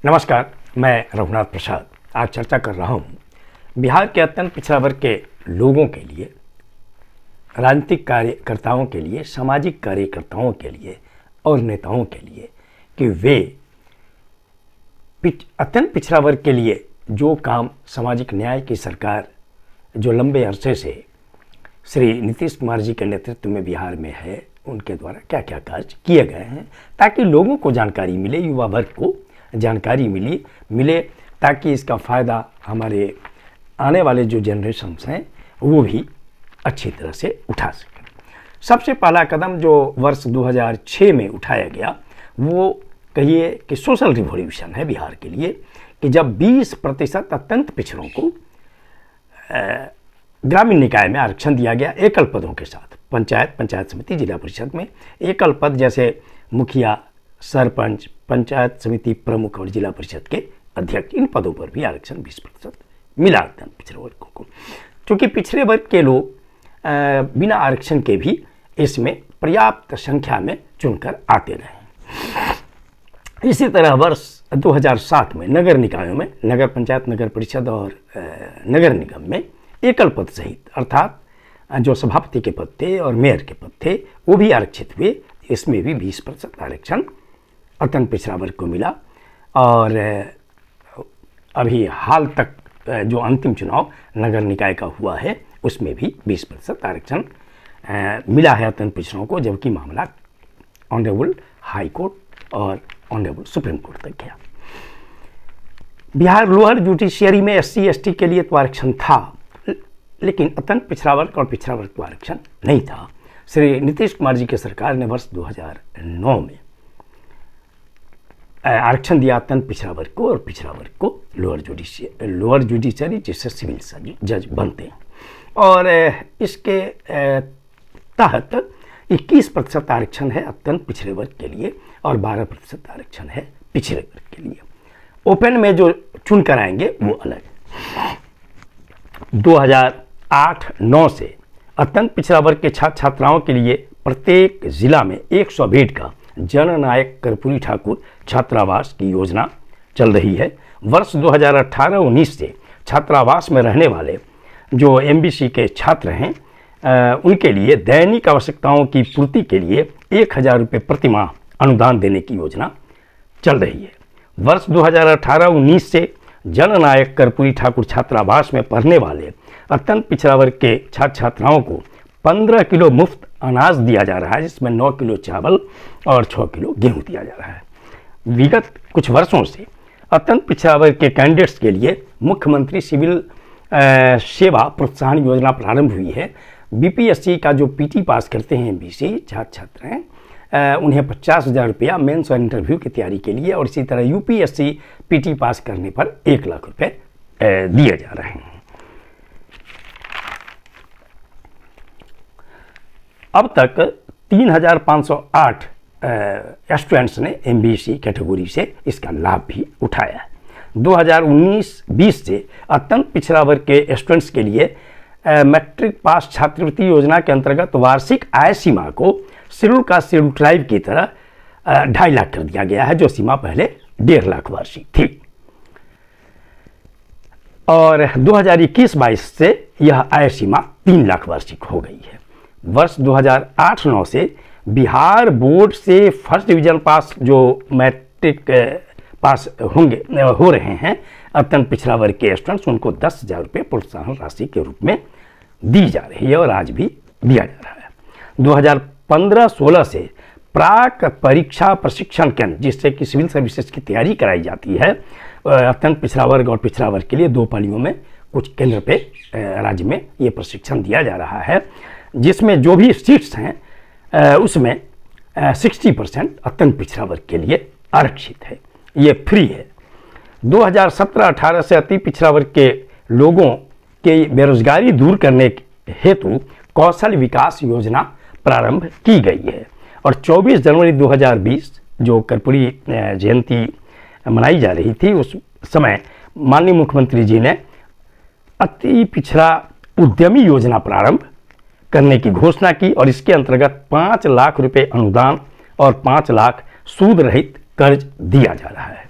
नमस्कार, मैं रघुनाथ प्रसाद आज चर्चा कर रहा हूँ बिहार के अत्यंत पिछड़ा वर्ग के लोगों के लिए, राजनीतिक कार्यकर्ताओं के लिए, सामाजिक कार्यकर्ताओं के लिए और नेताओं के लिए कि वे अत्यंत पिछड़ा वर्ग के लिए जो काम सामाजिक न्याय की सरकार जो लंबे अरसे से श्री नीतीश कुमार जी के नेतृत्व में बिहार में है, उनके द्वारा क्या क्या कार्य किए गए हैं ताकि लोगों को जानकारी मिले, युवा वर्ग को जानकारी मिले ताकि इसका फ़ायदा हमारे आने वाले जो जनरेशन्स हैं वो भी अच्छी तरह से उठा सकें। सबसे पहला कदम जो वर्ष 2006 में उठाया गया वो कहिए कि सोशल रिवॉल्यूशन है बिहार के लिए कि जब 20% अत्यंत पिछड़ों को ग्रामीण निकाय में आरक्षण दिया गया एकल पदों के साथ। पंचायत समिति, जिला परिषद में एकल पद जैसे मुखिया, सरपंच, पंचायत समिति प्रमुख और जिला परिषद के अध्यक्ष, इन पदों पर भी आरक्षण 20% मिला अत्यंत पिछड़े वर्गों को। क्योंकि पिछड़े वर्ग के लोग बिना आरक्षण के भी इसमें पर्याप्त संख्या में चुनकर आते रहे। इसी तरह वर्ष 2007 में नगर निकायों में, नगर पंचायत, नगर परिषद और नगर निगम में एकल पद सहित अर्थात जो सभापति के पद थे और मेयर के पद थे वो भी आरक्षित हुए। इसमें भी 20% आरक्षण अत्यंत पिछड़ा वर्ग को मिला। और अभी हाल तक जो अंतिम चुनाव नगर निकाय का हुआ है उसमें भी 20% आरक्षण मिला है अत्यंत पिछड़ों को, जबकि मामला ऑनरेबल हाई कोर्ट और ऑनरेबल सुप्रीम कोर्ट तक गया। बिहार लोअर जुडिशियरी में SC ST के लिए तो आरक्षण था, लेकिन अत्यंत पिछड़ा वर्ग और पिछड़ा वर्ग को आरक्षण नहीं था। श्री नीतीश कुमार जी की सरकार ने वर्ष 2009 में आरक्षण दिया अत्यंत पिछड़ा वर्ग को और पिछड़ा वर्ग को लोअर जुडिशियरी जिससे सिविल जज बनते हैं। और इसके तहत 21% आरक्षण है अत्यंत पिछड़े वर्ग के लिए और 12% आरक्षण है पिछड़े वर्ग के लिए। ओपन में जो चुन कर आएंगे वो अलग। 2008-9 से अत्यंत पिछड़ा वर्ग के छात्र छात्राओं के लिए प्रत्येक जिला में 100 बेड का जननायक कर्पूरी ठाकुर छात्रावास की योजना चल रही है। वर्ष 2018-19 से छात्रावास में रहने वाले जो MBC के छात्र हैं उनके लिए दैनिक आवश्यकताओं की पूर्ति के लिए 1000 रुपये प्रतिमाह अनुदान देने की योजना चल रही है। वर्ष 2018-19 से जननायक कर्पूरी ठाकुर छात्रावास में पढ़ने वाले अत्यंत पिछड़ा वर्ग के छात्र छात्राओं को 15 किलो मुफ्त अनाज दिया जा रहा है, जिसमें 9 किलो चावल और 6 किलो गेहूं दिया जा रहा है। विगत कुछ वर्षों से अत्यंत पिछड़ा वर्ग के कैंडिडेट्स के लिए मुख्यमंत्री सिविल सेवा प्रोत्साहन योजना प्रारंभ हुई है। BPSC का जो PT पास करते हैं MBC छात्र छात्र हैं उन्हें 50,000 रुपया मेंस और इंटरव्यू की तैयारी के लिए और इसी तरह UPSC PT पास करने पर 1 लाख रुपये दिए जा रहे हैं। अब तक 3,508 स्टूडेंट्स ने MBC कैटेगरी से इसका लाभ भी उठाया है। 2019-20 से अत्यंत पिछड़ा वर्ग के स्टूडेंट्स के लिए मैट्रिक पास छात्रवृत्ति योजना के अंतर्गत वार्षिक आय सीमा को शेड्यूल कास्ट शेड्यूल ट्राइब की तरह 2.5 लाख कर दिया गया है, जो सीमा पहले 1.5 लाख वार्षिक थी। और 2021-22 से यह आय सीमा 3 लाख वार्षिक हो गई है। वर्ष 2008-9 से बिहार बोर्ड से फर्स्ट डिवीजन पास जो मैट्रिक पास हो रहे हैं अत्यंत पिछड़ा वर्ग के स्टूडेंट्स, उनको 10,000 रुपये प्रोत्साहन राशि के रूप में दी जा रही है और आज भी दिया जा रहा है। 2015-16 से प्राक परीक्षा प्रशिक्षण केंद्र, जिससे कि सिविल सर्विसेज की तैयारी कराई जाती है अत्यंत पिछड़ा वर्ग और पिछड़ा वर्ग के लिए 2 पालियों में कुछ केंद्र पे राज्य में ये प्रशिक्षण दिया जा रहा है, जिसमें जो भी सीट्स हैं उसमें 60% अत्यंत पिछड़ा वर्ग के लिए आरक्षित है, ये फ्री है। 2017-18 से अति पिछड़ा वर्ग के लोगों की बेरोजगारी दूर करने हेतु कौशल विकास योजना प्रारंभ की गई है और 24 जनवरी 2020 जो कर्पूरी जयंती मनाई जा रही थी उस समय माननीय मुख्यमंत्री जी ने अति पिछड़ा उद्यमी योजना प्रारंभ करने की घोषणा की और इसके अंतर्गत 5 लाख रुपए अनुदान और 5 लाख सूद रहित कर्ज दिया जा रहा है।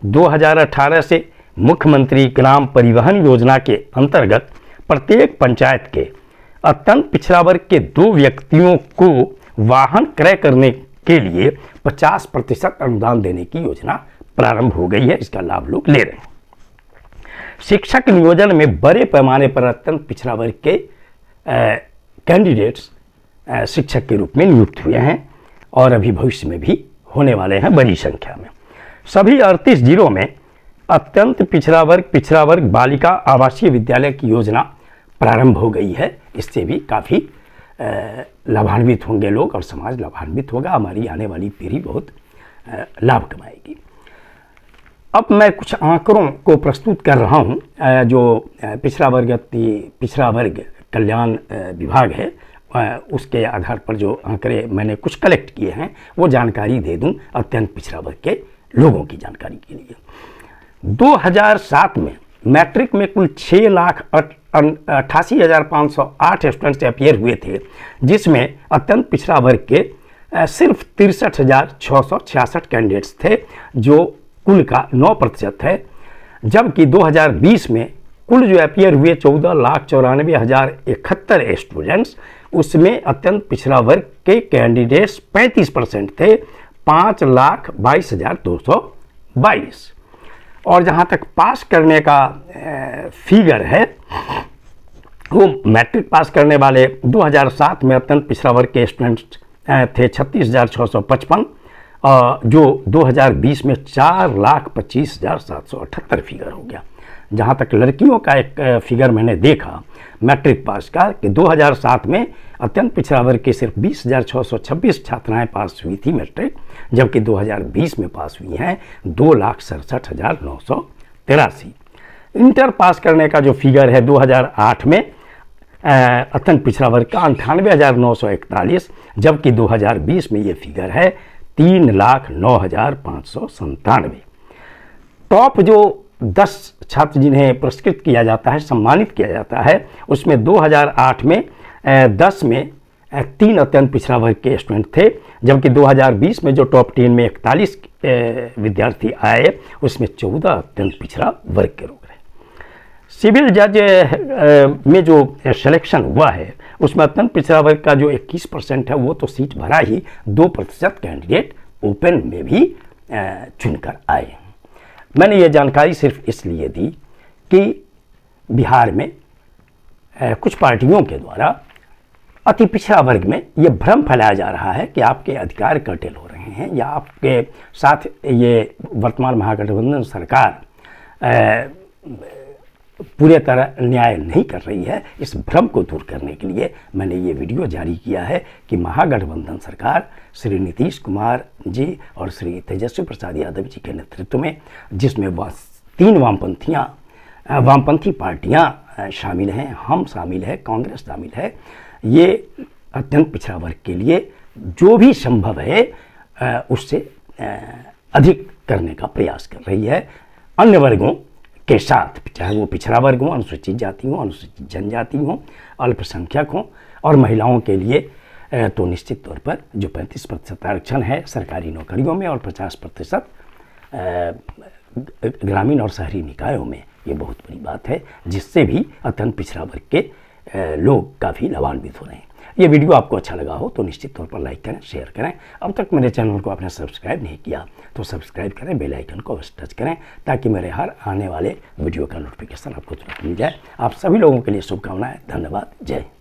2018 से मुख्यमंत्री ग्राम परिवहन योजना के अंतर्गत प्रत्येक पंचायत के अत्यंत पिछड़ा वर्ग के 2 व्यक्तियों को वाहन क्रय करने के लिए 50% अनुदान देने की योजना प्रारंभ हो गई है। इसका लाभ लोग ले रहे हैं। शिक्षक नियोजन में बड़े पैमाने पर अत्यंत पिछड़ा वर्ग के कैंडिडेट्स शिक्षक के रूप में नियुक्त हुए हैं और अभी भविष्य में भी होने वाले हैं बड़ी संख्या में। सभी 38 जिलों में अत्यंत पिछड़ा वर्ग बालिका आवासीय विद्यालय की योजना प्रारंभ हो गई है। इससे भी काफ़ी लाभान्वित होंगे लोग और समाज लाभान्वित होगा। हमारी आने वाली पीढ़ी बहुत लाभ कमाएगी। अब मैं कुछ आंकड़ों को प्रस्तुत कर रहा हूं। जो पिछड़ा वर्ग कल्याण विभाग है उसके आधार पर जो आंकड़े मैंने कुछ कलेक्ट किए हैं वो जानकारी दे दूं अत्यंत पिछड़ा वर्ग के लोगों की जानकारी के लिए। 2007 में मैट्रिक में कुल 6,88,508 स्टूडेंट्स अपीयर हुए थे, जिसमें अत्यंत पिछड़ा वर्ग के सिर्फ 63,666 कैंडिडेट्स थे, जो कुल का 9% है। जबकि 2020 में कुल जो अपीयर हुए 14,94,071 स्टूडेंट्स, उसमें अत्यंत पिछड़ा वर्ग के कैंडिडेट्स 35% थे, 5,22,222। और जहाँ तक पास करने का फिगर है, वो मैट्रिक पास करने वाले 2007 में अत्यंत पिछड़ा वर्ग के स्टूडेंट्स थे 36,655, जो 2020 में 4,25,778 फिगर हो गया। जहाँ तक लड़कियों का एक फिगर मैंने देखा मैट्रिक पास का कि 2007 में अत्यंत पिछड़ा वर्ग की सिर्फ 20,626 छात्राएं पास हुई थी मैट्रिक, जबकि 2020 में पास हुई हैं 2,67,983। इंटर पास करने का जो फिगर है 2008 में अत्यंत पिछड़ा वर्ग का 98,941, जबकि 2020 में ये फिगर है 3,09,597। टॉप जो 10 छात्र जिन्हें पुरस्कृत किया जाता है, सम्मानित किया जाता है, उसमें 2008 में 10 में 3 अत्यंत पिछड़ा वर्ग के स्टूडेंट थे, जबकि 2020 में जो टॉप 10 में 41 विद्यार्थी आए, उसमें 14 अत्यंत पिछड़ा वर्ग के लोग रहे। सिविल जज में जो सिलेक्शन हुआ है उसमें अत्यंत पिछड़ा वर्ग का जो 21% है वो तो सीट भरा ही, 2% कैंडिडेट ओपन में भी चुनकर आए। मैंने ये जानकारी सिर्फ इसलिए दी कि बिहार में कुछ पार्टियों के द्वारा अति पिछड़ा वर्ग में ये भ्रम फैलाया जा रहा है कि आपके अधिकार कर्टेल हो रहे हैं या आपके साथ ये वर्तमान महागठबंधन सरकार पूरे तरह न्याय नहीं कर रही है। इस भ्रम को दूर करने के लिए मैंने ये वीडियो जारी किया है कि महागठबंधन सरकार श्री नीतीश कुमार जी और श्री तेजस्वी प्रसाद यादव जी के नेतृत्व में, जिसमें 3 वामपंथी पार्टियां शामिल हैं, हम शामिल है, कांग्रेस शामिल है, ये अत्यंत पिछड़ा वर्ग के लिए जो भी संभव है उससे अधिक करने का प्रयास कर रही है। अन्य वर्गों के साथ, चाहे वो पिछड़ा वर्ग हो, अनुसूचित जाति हो, अनुसूचित जनजाति हो, अल्पसंख्यक हो और महिलाओं के लिए तो निश्चित तौर पर जो 35% आरक्षण है सरकारी नौकरियों में और 50% ग्रामीण और शहरी निकायों में, ये बहुत बड़ी बात है, जिससे भी अत्यंत पिछड़ा वर्ग के लोग काफ़ी लाभान्वित हो रहे हैं। ये वीडियो आपको अच्छा लगा हो तो निश्चित तौर पर लाइक करें, शेयर करें। अब तक मेरे चैनल को आपने सब्सक्राइब नहीं किया तो सब्सक्राइब करें, बेल आइकन को अवश्य टच करें ताकि मेरे हर आने वाले वीडियो का नोटिफिकेशन आपको तुरंत मिल जाए। आप सभी लोगों के लिए शुभकामनाएं। धन्यवाद। जय हिंद।